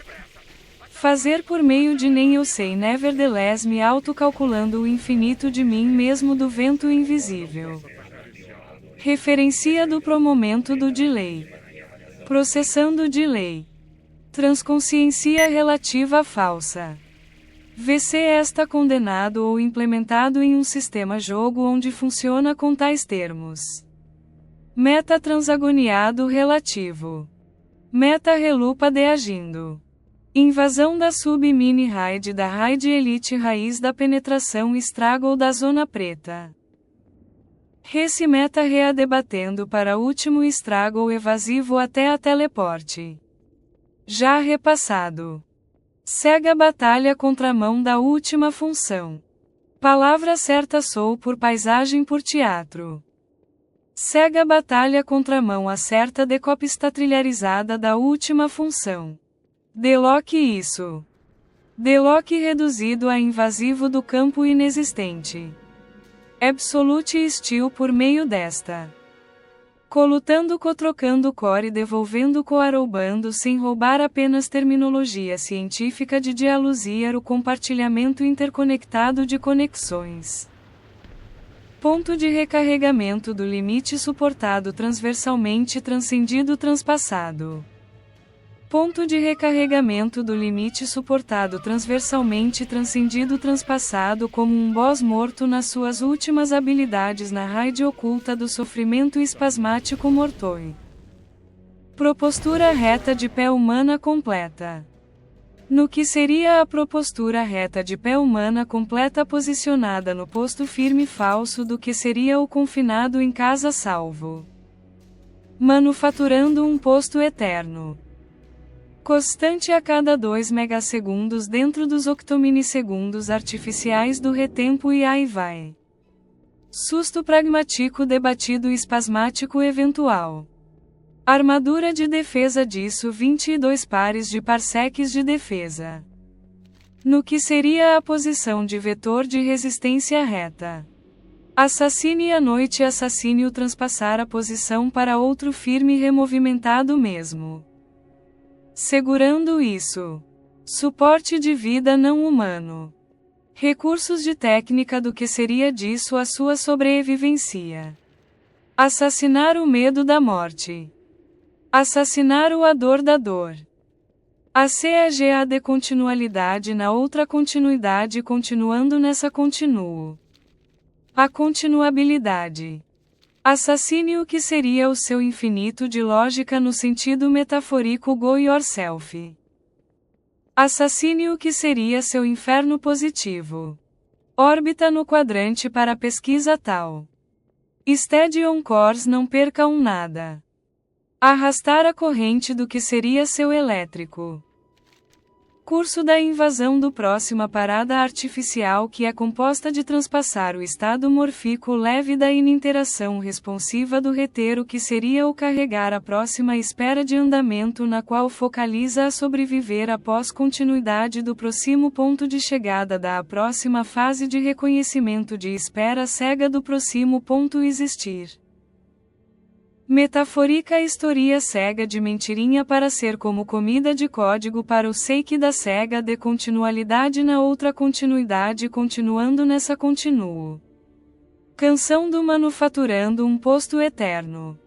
Fazer por meio de nem eu sei nevertheless me autocalculando o infinito de mim mesmo do vento invisível. Referencia do promomento do delay. Processando delay. Transconsciência relativa falsa. VC está condenado ou implementado em um sistema jogo onde funciona com tais termos. Meta transagoniado relativo. Meta relupa de agindo. Invasão da sub-mini raid da raid elite raiz da penetração estrago da zona preta. Rece meta readebatendo para último estrago evasivo até a teleporte. Já repassado. Cega batalha contramão da última função. Palavra certa sou por paisagem por teatro. Cega batalha contramão acerta decopista trilharizada da última função. Deloque isso. Deloque reduzido a invasivo do campo inexistente. Absolute Steel por meio desta. Colutando cotrocando core devolvendo coaroubando sem roubar apenas terminologia científica de dialusiar o compartilhamento interconectado de conexões. Ponto de recarregamento do limite suportado transversalmente transcendido transpassado. Ponto de recarregamento do limite suportado transversalmente transcendido transpassado como um boss morto nas suas últimas habilidades na raid oculta do sofrimento espasmático mortoi. Propostura reta de pé humana completa. No que seria a propostura reta de pé humana completa posicionada no posto firme falso do que seria o confinado em casa salvo. Manufaturando um posto eterno. Constante a cada 2 megasegundos dentro dos octomilissegundos artificiais do retempo e aí vai. Susto pragmático debatido espasmático eventual. Armadura de defesa disso 22 pares de parsecs de defesa. No que seria a posição de vetor de resistência reta. Assassine à noite assassine o transpassar a posição para outro firme removimentado mesmo. Segurando isso. Suporte de vida não humano. Recursos de técnica do que seria disso a sua sobrevivência. Assassinar o medo da morte. Assassinar o a dor da dor. A CAGA de continualidade na outra continuidade continuando nessa continuo. A continuabilidade. Assassine o que seria o seu infinito de lógica no sentido metafórico go yourself. Assassine o que seria seu inferno positivo. Órbita no quadrante para pesquisa tal. Steady on course não perca um nada. Arrastar a corrente do que seria seu elétrico. Curso da invasão do próxima parada artificial que é composta de transpassar o estado morfíco leve da ininteração responsiva do reter que seria o carregar a próxima espera de andamento na qual focaliza a sobreviver após continuidade do próximo ponto de chegada da próxima fase de reconhecimento de espera cega do próximo ponto existir. Metafórica história cega de mentirinha para ser como comida de código para o sake da cega de continualidade na outra continuidade continuando nessa continuo. Canção do manufaturando um posto eterno.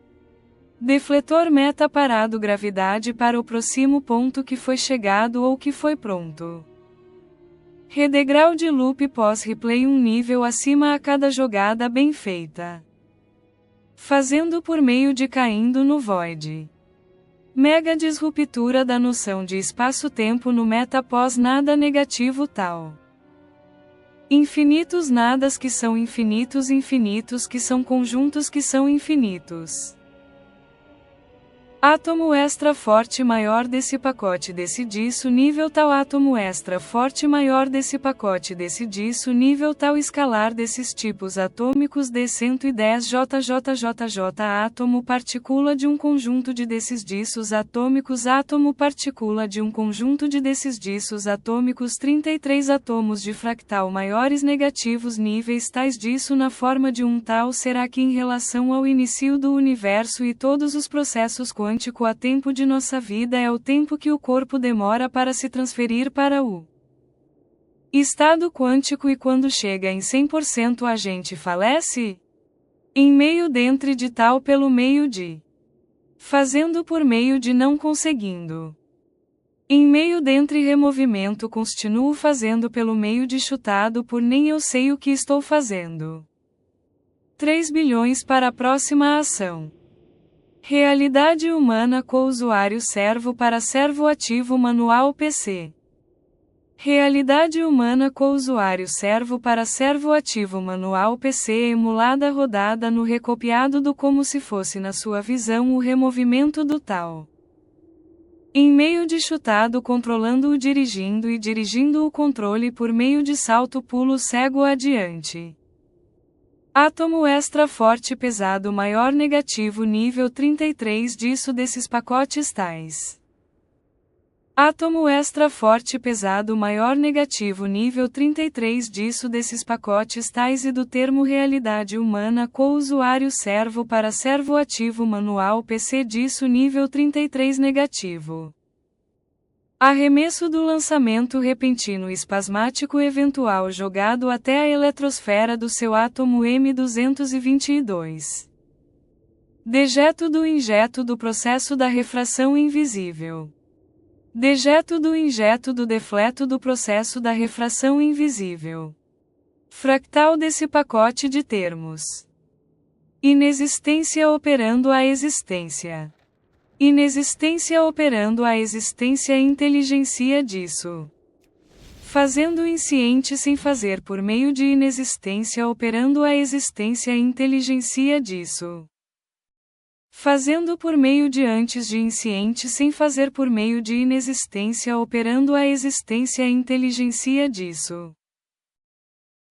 Defletor meta parado gravidade para o próximo ponto que foi chegado ou que foi pronto. Redegrau de loop pós-replay um nível acima a cada jogada bem feita. Fazendo por meio de caindo no void. Mega disruptura da noção de espaço-tempo no meta pós nada negativo tal. Infinitos nadas que são infinitos infinitos que são conjuntos que são infinitos. Átomo extra forte maior desse pacote desse disso nível tal átomo extra forte maior desse pacote desse disso nível tal escalar desses tipos atômicos de 110 JJJJ átomo partícula de um conjunto de desses diços atômicos átomo partícula de um conjunto de desses diços atômicos 33 átomos de fractal maiores negativos níveis tais disso na forma de um tal será que em relação ao início do universo e todos os processos quânticos a tempo de nossa vida é o tempo que o corpo demora para se transferir para o estado quântico e quando chega em 100% a gente falece? Em meio dentre de tal pelo meio de. Fazendo por meio de não conseguindo. Em meio dentre removimento continuo fazendo pelo meio de chutado por nem eu sei o que estou fazendo. 3 bilhões para a próxima ação. Realidade humana com usuário servo para servo ativo manual PC. Realidade humana com usuário servo para servo ativo manual PC emulada rodada no recopiado do como se fosse na sua visão o removimento do tal. Em meio de chutado controlando o dirigindo e dirigindo o controle por meio de salto pulo cego adiante. Átomo extra forte pesado maior negativo nível 33 disso desses pacotes tais. Átomo extra forte pesado maior negativo nível 33 disso desses pacotes tais e do termo realidade humana com usuário servo para servo ativo manual PC disso nível 33 negativo. Arremesso do lançamento repentino espasmático eventual jogado até a eletrosfera do seu átomo M222. Dejeto do injeto do processo da refração invisível. Dejeto do injeto do defleto do processo da refração invisível. Fractal desse pacote de termos. Inexistência operando a existência. Inexistência operando a existência inteligencia disso. Fazendo insciente sem fazer por meio de inexistência operando a existência inteligencia disso. Fazendo por meio de antes de insciente sem fazer por meio de inexistência operando a existência inteligencia disso.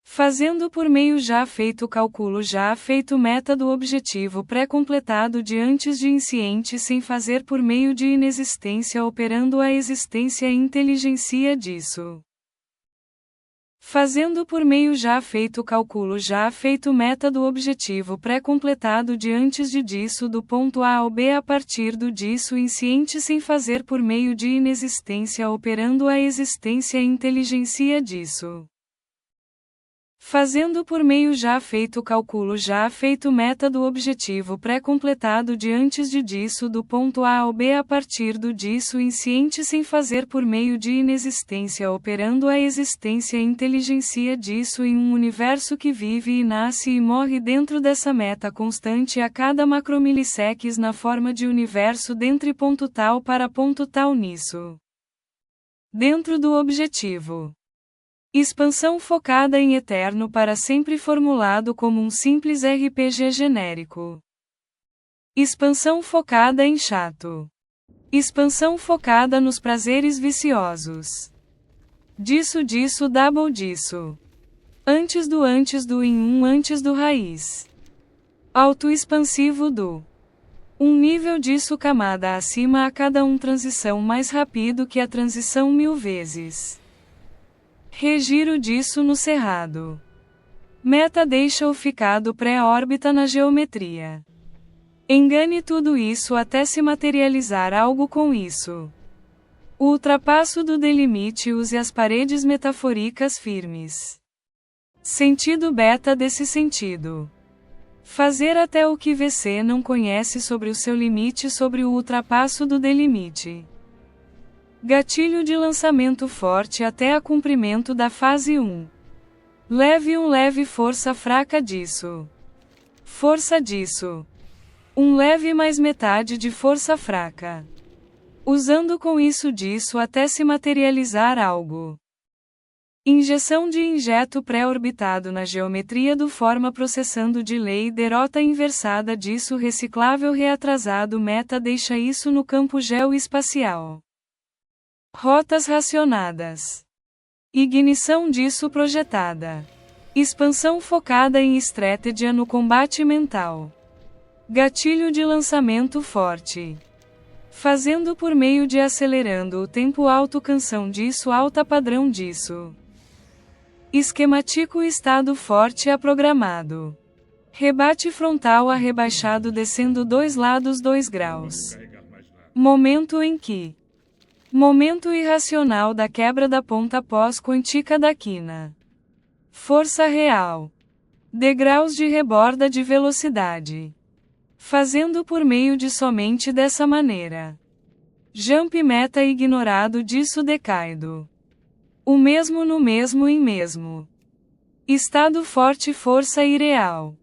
Fazendo por meio já feito cálculo já feito meta do objetivo pré-completado de antes de insciente sem fazer por meio de inexistência operando a existência inteligencia disso. Fazendo por meio já feito cálculo já feito meta do objetivo pré-completado de antes de disso do ponto A ao B a partir do disso insciente sem fazer por meio de inexistência operando a existência inteligencia disso. Fazendo por meio já feito cálculo já feito meta do objetivo pré-completado de antes de disso do ponto A ao B a partir do disso insciente sem fazer por meio de inexistência operando a existência inteligencia disso em um universo que vive e nasce e morre dentro dessa meta constante a cada macromilisseques na forma de universo dentre ponto tal para ponto tal nisso. Dentro do objetivo. Expansão focada em eterno para sempre formulado como um simples RPG genérico. Expansão focada em chato. Expansão focada nos prazeres viciosos. Disso double disso. Antes do em um antes do raiz. Autoexpansivo do. Um nível disso camada acima a cada transição mais rápido que a transição 1000 vezes. Regiro disso no cerrado. Meta deixa o ficado pré-órbita na geometria. Engane tudo isso até se materializar algo com isso. O ultrapasso do delimite use as paredes metafóricas firmes. Sentido beta desse sentido. Fazer até o que VC não conhece sobre o seu limite sobre o ultrapasso do delimite. Gatilho de lançamento forte até a cumprimento da fase 1. Leve força fraca disso. Força disso. Um leve mais metade de força fraca. Usando com isso disso até se materializar algo. Injeção de injeto pré-orbitado na geometria do forma processando de lei derrota inversada disso reciclável reatrasado meta deixa isso no campo geoespacial. Rotas racionadas. Ignição disso projetada. Expansão focada em estratégia no combate mental. Gatilho de lançamento forte. Fazendo por meio de acelerando o tempo alto canção disso alta padrão disso. Esquemático estado forte a programado. Rebate frontal a rebaixado descendo 2 lados 2 graus. Momento em que. Momento irracional da quebra da ponta pós-quântica da quina. Força real. Degraus de reborda de velocidade. Fazendo por meio de somente dessa maneira. Jump meta ignorado disso decaído. O mesmo no mesmo em mesmo. Estado forte força irreal.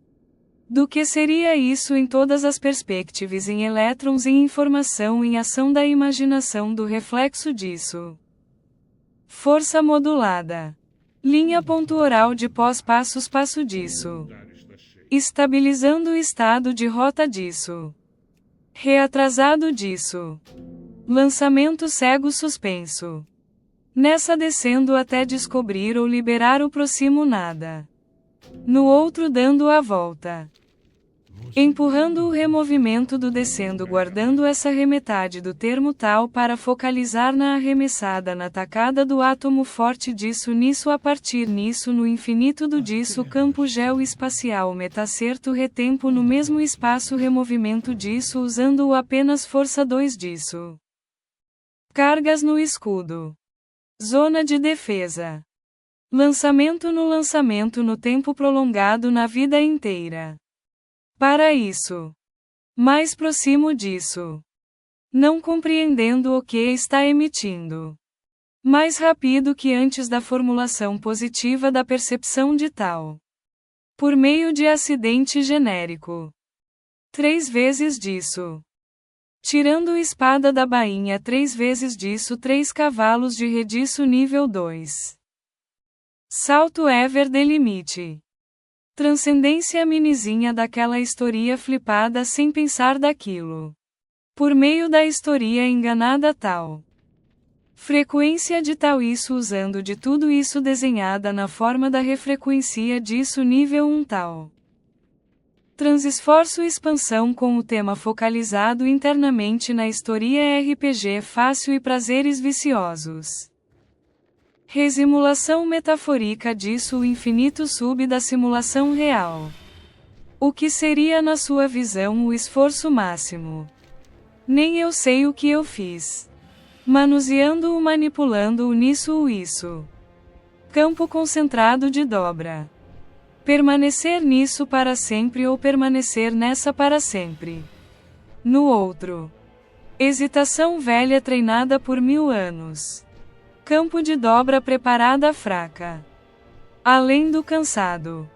Do que seria isso em todas as perspectivas em elétrons em informação em ação da imaginação do reflexo disso. Força modulada. Linha ponto oral de pós-passos passo disso. Estabilizando o estado de rota disso. Reatrasado disso. Lançamento cego suspenso. Nessa descendo até descobrir ou liberar o próximo nada. No outro dando a volta. Empurrando o removimento do descendo guardando essa remetade do termo tal para focalizar na arremessada na tacada do átomo forte disso nisso a partir nisso no infinito do disso campo geoespacial metacerto retempo no mesmo espaço removimento disso usando-o apenas força 2 disso. Cargas no escudo. Zona de defesa. Lançamento no tempo prolongado na vida inteira. Para isso. Mais próximo disso. Não compreendendo o que está emitindo. Mais rápido que antes da formulação positiva da percepção de tal. Por meio de acidente genérico. 3 vezes disso. Tirando espada da bainha 3 vezes disso 3 cavalos de rediço nível 2. Salto ever the limite. Transcendência minizinha daquela historia flipada sem pensar daquilo. Por meio da historia enganada tal. Frequência de tal isso usando de tudo isso desenhada na forma da refrequência disso nível 1 tal. Transesforço expansão com o tema focalizado internamente na historia RPG fácil e prazeres viciosos. Resimulação metafórica disso o infinito sub da simulação real. O que seria na sua visão o esforço máximo? Nem eu sei o que eu fiz. Manuseando-o manipulando-o nisso ou isso. Campo concentrado de dobra. Permanecer nisso para sempre ou permanecer nessa para sempre. No outro. Hesitação velha treinada por 1000 anos. Campo de dobra preparada fraca. Além do cansado.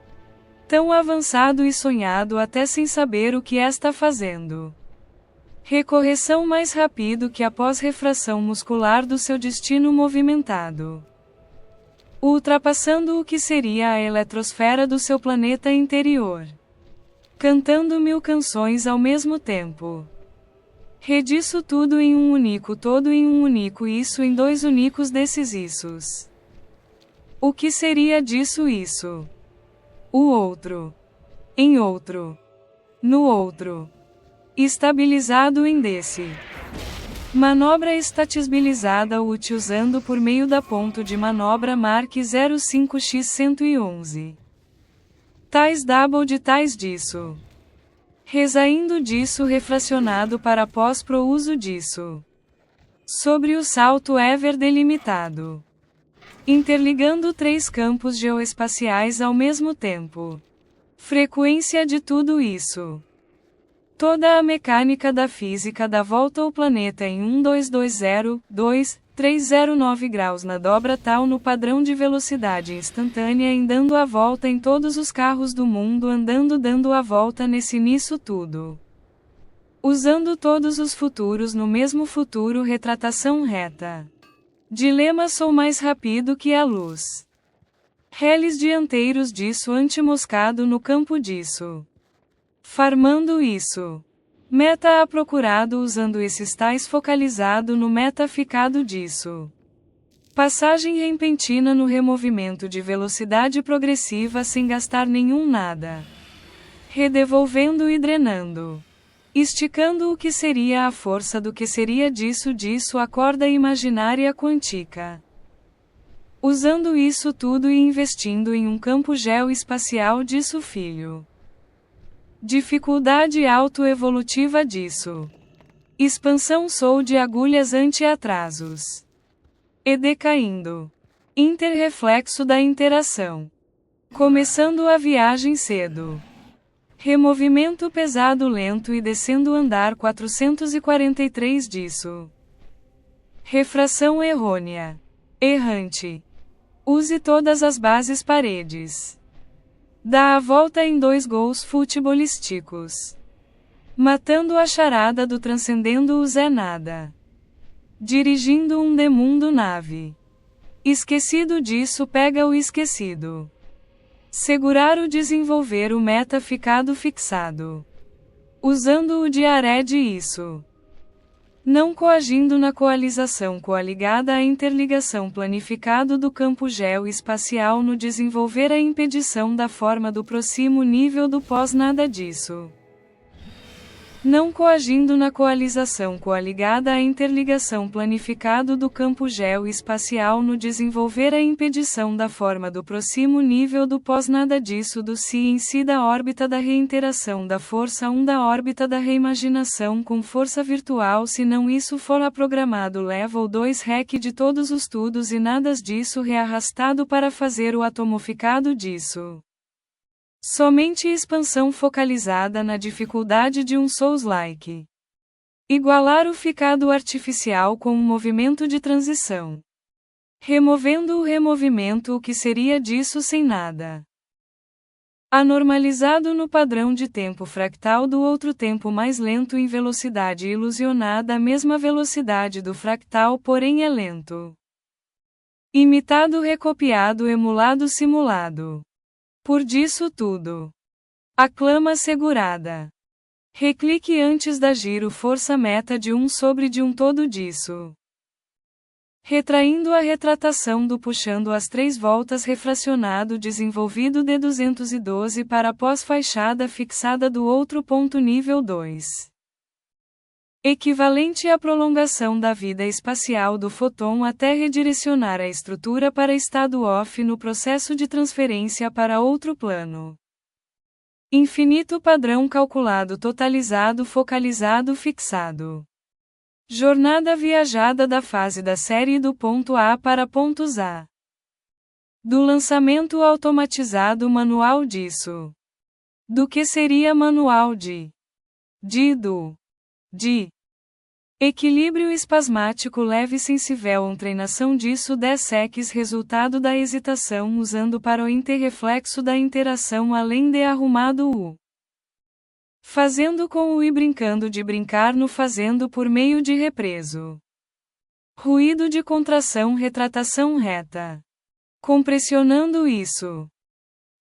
Tão avançado e sonhado até sem saber o que está fazendo. Recorreção mais rápido que após refração muscular do seu destino movimentado. Ultrapassando o que seria a eletrosfera do seu planeta interior. Cantando 1000 canções ao mesmo tempo. Rediço tudo em um único todo em um único isso em 2 únicos desses issos. O que seria disso isso? O outro. Em outro. No outro. Estabilizado em desse. Manobra estatibilizada utilizando por meio da ponto de manobra Mark 05x111. Tais double de tais disso. Resaindo disso refracionado para pós pro uso disso. Sobre o salto ever delimitado. Interligando 3 campos geoespaciais ao mesmo tempo. Frequência de tudo isso. Toda a mecânica da física da volta ao planeta em 1220,309 graus na dobra tal no padrão de velocidade instantânea em dando a volta em todos os carros do mundo andando dando a volta nisso tudo. Usando todos os futuros no mesmo futuro retratação reta. Dilema sou mais rápido que a luz. Reles dianteiros disso anti-moscado no campo disso. Farmando isso. Meta a procurado usando esses tais focalizado no meta ficado disso. Passagem repentina no removimento de velocidade progressiva sem gastar nenhum nada. Redevolvendo e drenando. Esticando o que seria a força do que seria disso a corda imaginária quântica. Usando isso tudo e investindo em um campo geoespacial disso filho. Dificuldade autoevolutiva disso. Expansão sou de agulhas anti-atrasos. E decaindo. Interreflexo da interação. Começando a viagem cedo. Removimento pesado lento e descendo andar 443 disso. Refração errônea. Errante. Use todas as bases paredes. Dá a volta em 2 gols futebolísticos. Matando a charada do transcendendo o Zé Nada. Dirigindo um demundo nave. Esquecido disso pega o esquecido. Segurar o desenvolver o meta ficado fixado. Usando o diaré de isso. Não coagindo na coalização coaligada à interligação planificado do campo geoespacial no desenvolver a impedição da forma do próximo nível do pós nada disso. Não coagindo na coalização coaligada à interligação planificado do campo geoespacial no desenvolver a impedição da forma do próximo nível do pós nada disso do si em si da órbita da reinteração da força 1 da órbita da reimaginação com força virtual se não isso for a programado level 2 rec de todos os tudos e nadas disso rearrastado para fazer o atomificado disso. Somente expansão focalizada na dificuldade de um Souls-like. Igualar o ficado artificial com um movimento de transição. Removendo o removimento o que seria disso sem nada. anormalizado no padrão de tempo fractal do outro tempo mais lento em velocidade ilusionada à mesma velocidade do fractal, porém é lento. Imitado, recopiado, emulado, simulado. Por disso tudo. Aclama segurada. Reclique antes da giro força meta de um sobre de um todo disso. Retraindo a retratação do puxando as 3 voltas refracionado desenvolvido de 212 para pós-faixada fixada do outro ponto nível 2. Equivalente à prolongação da vida espacial do fóton até redirecionar a estrutura para estado off no processo de transferência para outro plano. Infinito padrão calculado totalizado focalizado fixado. Jornada viajada da fase da série do ponto A para pontos A. Do lançamento automatizado manual disso. Do que seria manual de equilíbrio espasmático leve sensível um treinação disso 10 secs resultado da hesitação usando para o interreflexo da interação além de arrumado o fazendo com o e brincando de brincar no fazendo por meio de represo. Ruído de contração retratação reta. Compressionando isso.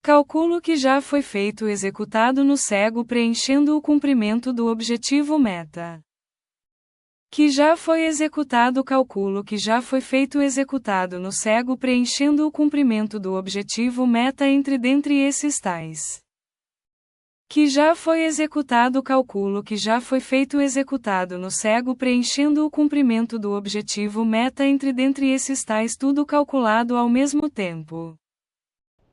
Cálculo que já foi feito executado no cego preenchendo o cumprimento do objetivo meta. Que já foi executado cálculo que já foi feito executado no cego preenchendo o cumprimento do objetivo meta dentre esses tais. Que já foi executado cálculo que já foi feito executado no cego preenchendo o cumprimento do objetivo meta dentre esses tais tudo calculado ao mesmo tempo.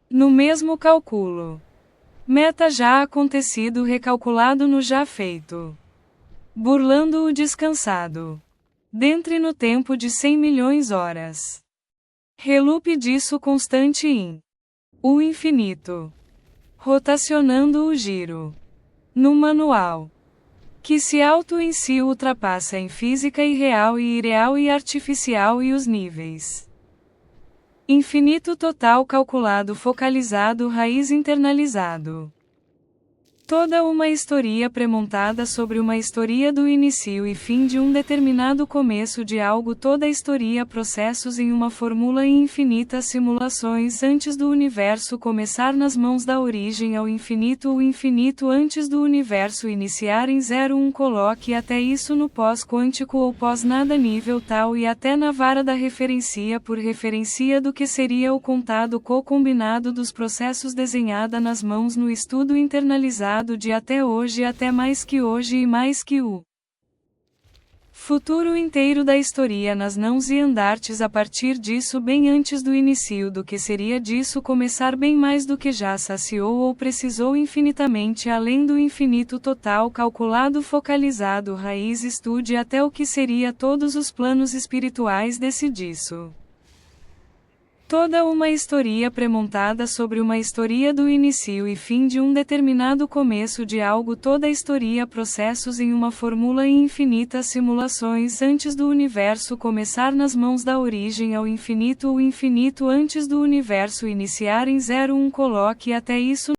No mesmo cálculo. Meta já acontecido recalculado no já feito. Burlando o descansado. Dentre no tempo de 100 milhões horas. Reloop disso constante em o infinito. Rotacionando o giro. No manual. Que se auto em si ultrapassa em física irreal e irreal e artificial e os níveis. Infinito total calculado focalizado raiz internalizado. Toda uma historia premontada sobre uma historia do início e fim de um determinado começo de algo toda a historia processos em uma fórmula e infinitas simulações antes do universo começar nas mãos da origem ao infinito o infinito antes do universo iniciar em 01 coloque até isso no pós-quântico ou pós-nada nível tal e até na vara da referencia por referencia do que seria o contado co-combinado dos processos desenhada nas mãos no estudo internalizado de até hoje até mais que hoje e mais que o futuro inteiro da história nas nãos e andartes a partir disso bem antes do início do que seria disso começar bem mais do que já saciou ou precisou infinitamente além do infinito total calculado focalizado raiz estude até o que seria todos os planos espirituais desse disso. Toda uma historia premontada sobre uma historia do início e fim de um determinado começo de algo toda a historia processos em uma fórmula e infinitas simulações antes do universo começar nas mãos da origem ao infinito o infinito antes do universo iniciar em 01 coloque até isso